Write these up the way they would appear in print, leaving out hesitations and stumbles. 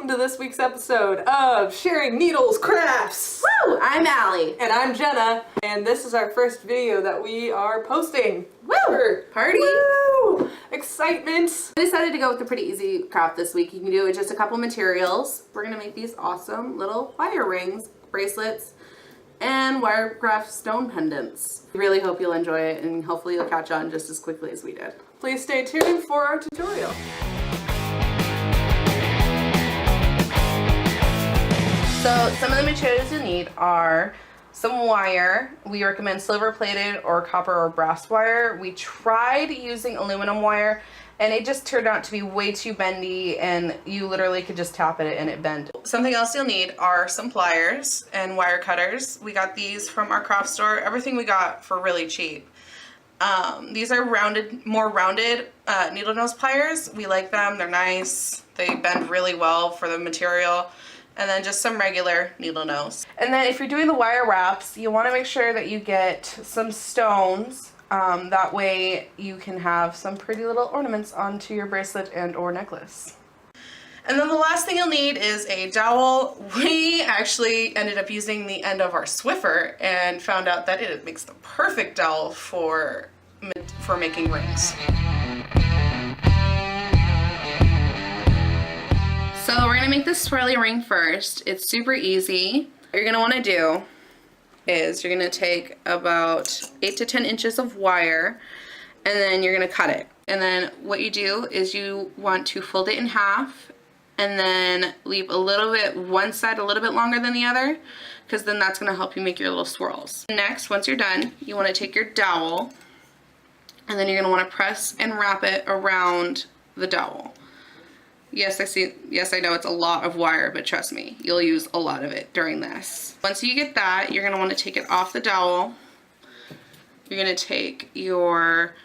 welcome to this week's episode of Sharing Needles Crafts. Woo! I'm Allie. And I'm Jenna, and this is our first video that we are posting. Woo! Party! Woo! Excitement! I decided to go with a pretty easy craft this week. You can do it with just a couple materials. We're gonna make these awesome little wire rings, bracelets, and wire craft stone pendants. We really hope you'll enjoy it, and hopefully you'll catch on just as quickly as we did. Please stay tuned for our tutorial. So some of the materials you'll need are some wire. We recommend silver plated or copper or brass wire. We tried using aluminum wire and it just turned out to be way too bendy, and you literally could just tap it and it bent. Something else you'll need are some pliers and wire cutters. We got these from our craft store. Everything we got for really cheap. These are more rounded needle nose pliers. We like them. They're nice. They bend really well for the material. And then just some regular needle nose. And then if you're doing the wire wraps, you want to make sure that you get some stones. That way you can have some pretty little ornaments onto your bracelet and or necklace. And then the last thing you'll need is a dowel. We actually ended up using the end of our Swiffer and found out that it makes the perfect dowel for making rings. So we're gonna make this swirly ring first. It's super easy. What you're gonna wanna do is you're gonna take about 8 to 10 inches of wire and then you're gonna cut it. And then what you do is you want to fold it in half and then leave a little bit, one side a little bit longer than the other, because then that's gonna help you make your little swirls. Next, once you're done, you wanna take your dowel and then you're gonna wanna press and wrap it around the dowel. Yes, I know it's a lot of wire, but trust me, you'll use a lot of it during this. Once you get that, you're gonna wanna take it off the dowel. You're gonna take your,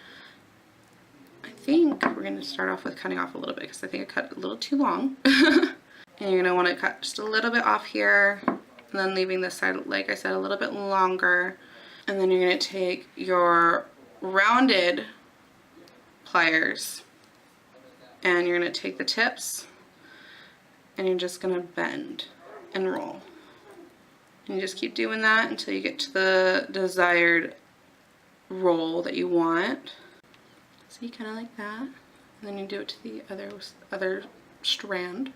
I think we're gonna start off with cutting off a little bit because I think I cut a little too long. And you're gonna wanna cut just a little bit off here and then leaving this side, like I said, a little bit longer. And then you're gonna take your rounded pliers and you're going to take the tips and you're just going to bend and roll. And you just keep doing that until you get to the desired roll that you want. See, kind of like that. And then you do it to the other strand.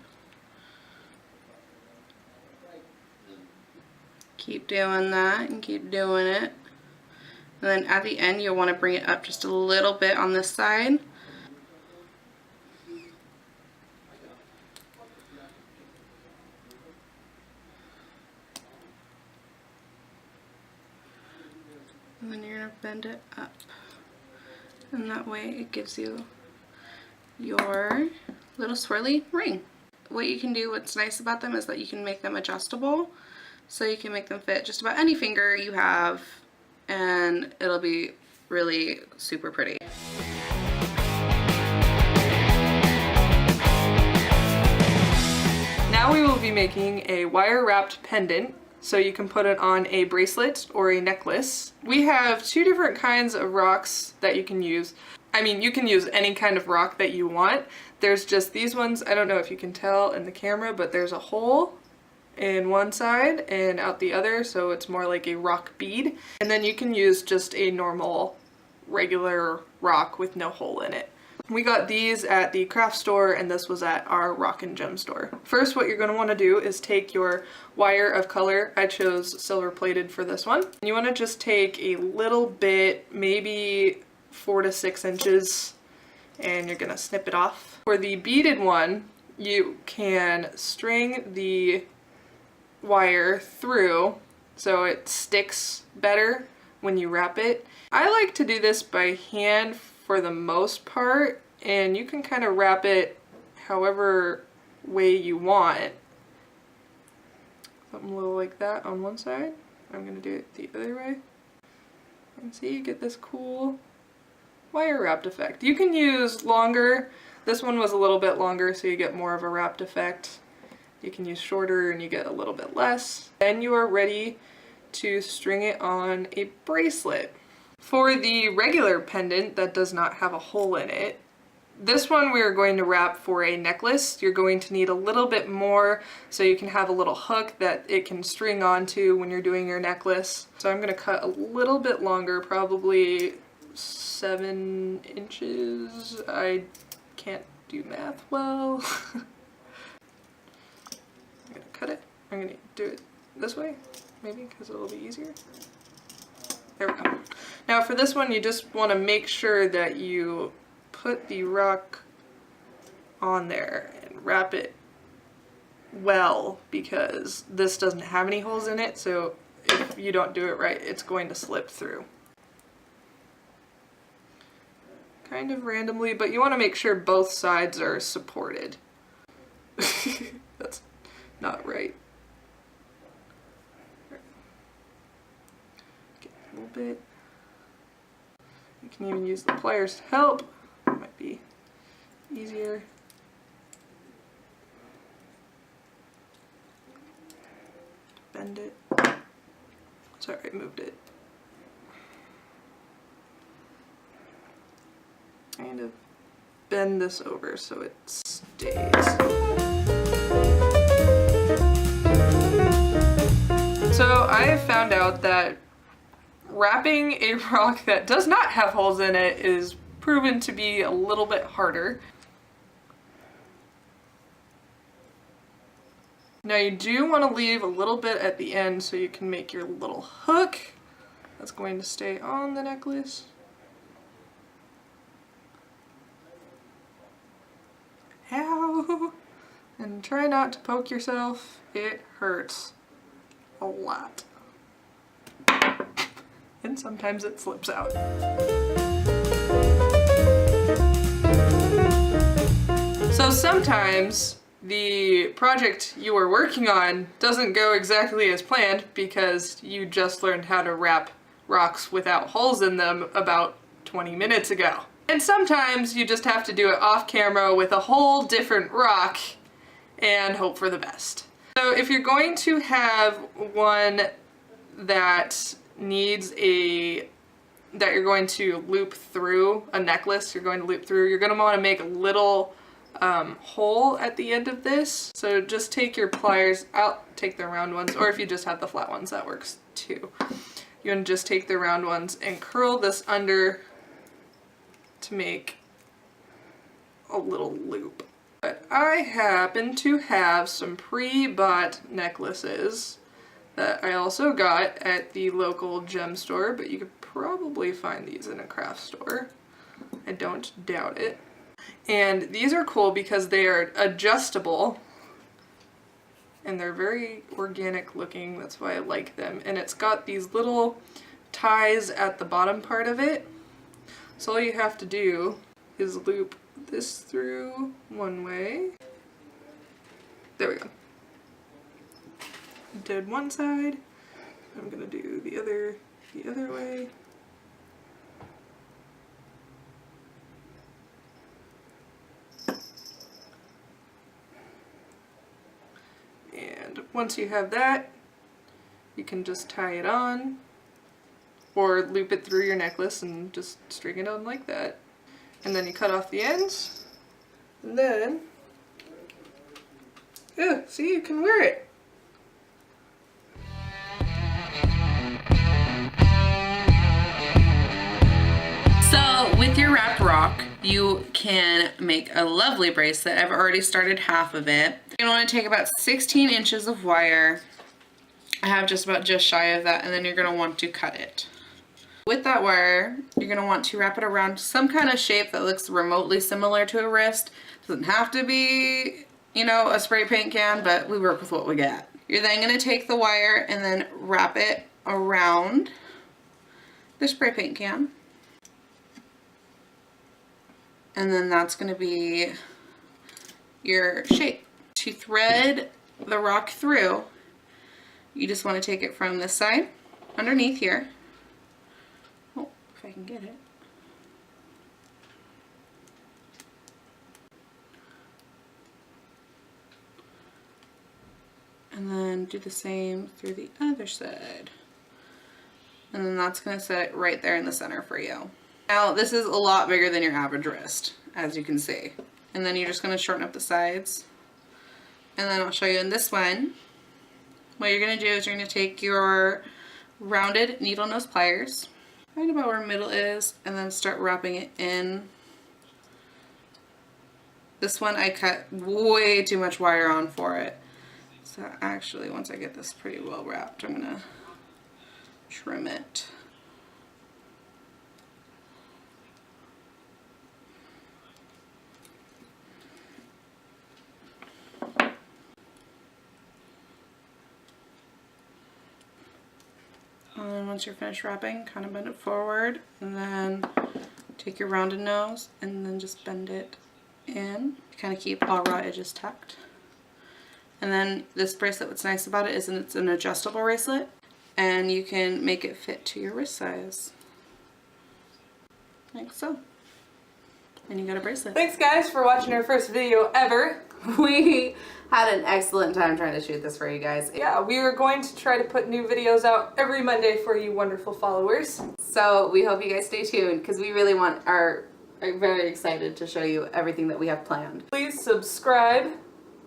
Keep doing that and keep doing it. And then at the end you'll want to bring it up just a little bit on this side. And then you're going to bend it up. And that way it gives you your little swirly ring. What you can do, what's nice about them is that you can make them adjustable. So you can make them fit just about any finger you have and it'll be really super pretty. Now we will be making a wire wrapped pendant, so you can put it on a bracelet or a necklace. We have 2 different kinds of rocks that you can use. I mean, you can use any kind of rock that you want. There's just these ones, I don't know if you can tell in the camera, but there's a hole in one side and out the other, so it's more like a rock bead. And then you can use just a normal, regular rock with no hole in it. We got these at the craft store and this was at our rock and gem store. First, what you're going to want to do is take your wire of color. I chose silver plated for this one. You want to just take a little bit, maybe 4 to 6 inches, and you're going to snip it off. For the beaded one, you can string the wire through so it sticks better when you wrap it. I like to do this by hand for the most part, and you can kind of wrap it however way you want. Something a little like that on one side. I'm going to do it the other way. And see, you get this cool wire wrapped effect. You can use longer. This one was a little bit longer, so you get more of a wrapped effect. You can use shorter and you get a little bit less. Then you are ready to string it on a bracelet. For the regular pendant that does not have a hole in it, This one we are going to wrap for a necklace. You're going to need a little bit more so you can have a little hook that it can string onto when you're doing your necklace. So I'm going to cut a little bit longer, probably 7 inches. I can't do math well. I'm going to cut it. I'm going to do it this way, maybe, because it'll be easier. There we go. Now for this one, you just want to make sure that you put the rock on there and wrap it well, because this doesn't have any holes in it, so if you don't do it right, it's going to slip through. Kind of randomly, but you want to make sure both sides are supported. That's not right. Get a little bit. You can even use the pliers to help. Might be easier. Bend it. Sorry, I moved it. Kind of bend this over so it stays. So I have found out that wrapping a rock that does not have holes in it is proven to be a little bit harder. Now you do want to leave a little bit at the end so you can make your little hook that's going to stay on the necklace. Ow! And try not to poke yourself. It hurts a lot. And sometimes it slips out. So sometimes the project you are working on doesn't go exactly as planned because you just learned how to wrap rocks without holes in them about 20 minutes ago. And sometimes you just have to do it off camera with a whole different rock and hope for the best. So if you're going to have one that needs that you're going to loop through a necklace, you're going to want to make a little hole at the end of this. So just take your pliers out, take the round ones, or if you just have the flat ones, that works too. You want to just take the round ones and curl this under to make a little loop. But I happen to have some pre-bought necklaces that I also got at the local gem store, but you could probably find these in a craft store. I don't doubt it. And these are cool because they are adjustable and they're very organic looking. That's why I like them. And it's got these little ties at the bottom part of it. So all you have to do is loop this through one way. There we go. Did one side. I'm gonna do the other way. And once you have that, you can just tie it on or loop it through your necklace and just string it on like that. And then you cut off the ends, and then, yeah, see, you can wear it. So with your wrapped rock, you can make a lovely bracelet. I've already started half of it. You're gonna want to take about 16 inches of wire. I have just shy of that, and then you're gonna want to cut it. With that wire, you're gonna want to wrap it around some kind of shape that looks remotely similar to a wrist. Doesn't have to be, you know, a spray paint can, but we work with what we got. You're then gonna take the wire and then wrap it around the spray paint can. And then that's gonna be your shape. To thread the rock through, you just wanna take it from this side, underneath here. Oh, if I can get it. And then do the same through the other side. And then that's gonna sit right there in the center for you. Now this is a lot bigger than your average wrist, as you can see. And then you're just gonna shorten up the sides. And then I'll show you in this one. What you're gonna do is you're gonna take your rounded needle nose pliers, right about where middle is, and then start wrapping it in. This one I cut way too much wire on for it. So actually, once I get this pretty well wrapped, I'm gonna trim it. And then once you're finished wrapping, kind of bend it forward, and then take your rounded nose and then just bend it in. Kind of keep all raw edges tucked. And then this bracelet, what's nice about it is it's an adjustable bracelet, and you can make it fit to your wrist size. Like so. And you got a bracelet. Thanks guys for watching our first video ever. We had an excellent time trying to shoot this for you guys. Yeah, we are going to try to put new videos out every Monday for you wonderful followers. So we hope you guys stay tuned because we really are very excited to show you everything that we have planned. Please subscribe,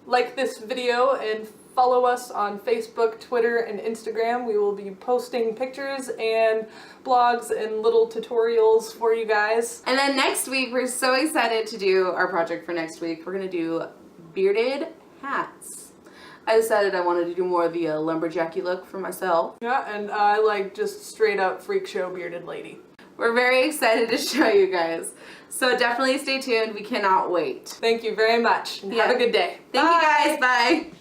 like this video, and follow us on Facebook, Twitter, and Instagram. We will be posting pictures and blogs and little tutorials for you guys. And then next week, we're so excited to do our project for next week. We're going to do bearded hats. I decided I wanted to do more of the lumberjacky look for myself. Yeah, and I like just straight up freak show bearded lady. We're very excited to show you guys. So definitely stay tuned. We cannot wait. Thank you very much. And have a good day. Thank you guys. Bye.